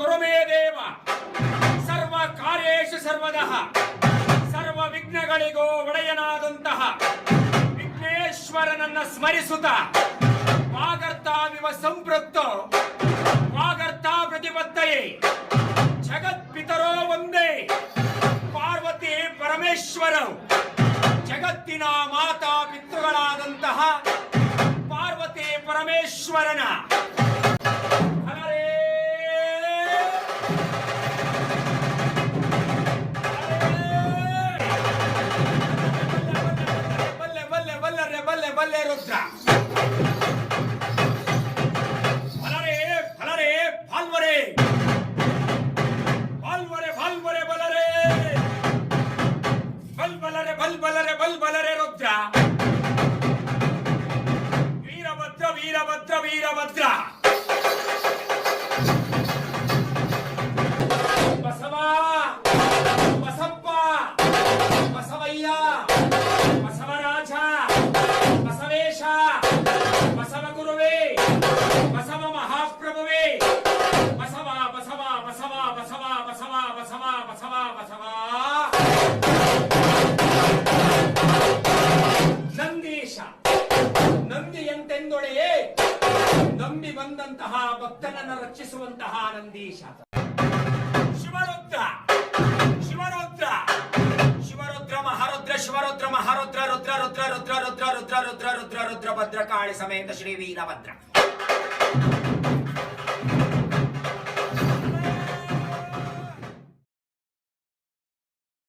ಕುರುಮೇ ದೇವ ಸರ್ವ ಕಾರ್ಯೇಷು ಸರ್ವದಃ ಸರ್ವ ವಿಘ್ನಗಳಿಗೂ ಒಡೆಯನಾದಂತಹ ವಿಘ್ನೇಶ್ವರನನ್ನ ಸ್ಮರಿಸುತ್ತಾ ವಾಗರ್ತಾವಿವ ಸಂಪೃಕ್ತೋ ವಾಗರ್ತಾ ಪ್ರತಿಪತ್ತಯೇ ಜಗತ್ಪಿತರೋ ಒಂದೇ ಪಾರ್ವತಿ ಪರಮೇಶ್ವರ ಜಗತ್ತಿನ ಮಾತಾ ಪಿತೃಗಳಾದಂತಹ ಪಾರ್ವತಿ ಪರಮೇಶ್ವರನ ಬಲ್ಲೆ ಬಲ್ಲೆ ಬಲ್ಲರೆ ಬಲ್ಲೆ ಬಲ್ಲೆ ರುದ್ರ ಬಲರೆ ಬಲರೆ ಬಾಲ್ವರೆ ಬಾಲ್ವರೆ ಬಾಲ್ವರೆ ಬಲರೆ ಬಲ್ಬಲರೆ ಬಲ್ಬಲರೆ ಬಲ್ಬಲರೆ ರುದ್ರ ವೀರಭದ್ರ ವೀರಭದ್ರ ವೀರಭದ್ರ ಬಸವ ಬಸಪ್ಪ ಬಸವಯ್ಯ ಬಸವರಾಜ ಬಸವೇಶ ಬಸವ ಗುರುವೇ ಬಸವ ಮಹಾಪ್ರಭುವೇ ಬಸವ ಬಸವ ಬಸವ ಬಸವ ಬಸವ ಬಸವ ಬಸವ ಬಸವ ನಂದೀಶ ನಂದಿಯಂತೆಂದೊಡೆಯೇ ನಂಬಿ ಬಂದಂತಹ ಭಕ್ತನನ್ನು ರಕ್ಷಿಸುವಂತಹ ನಂದೀಶ ಶಿವರುದ್ರ ಶಿವರುದ್ರ ಶಿವರುದ್ರ ಮಹಾರುದ್ರ ಶಿವರುದ್ರ ಮಹಾರುದ್ರ ರುದ್ರ ರುದ್ರ ರುದ್ರ ರುದ್ರ ರುದ್ರ ರುದ್ರ ರುದ್ರ ರುದ್ರ ಭದ್ರಕಾಳಿ ಸಮೇತ ಶ್ರೀ ವೀರಭದ್ರ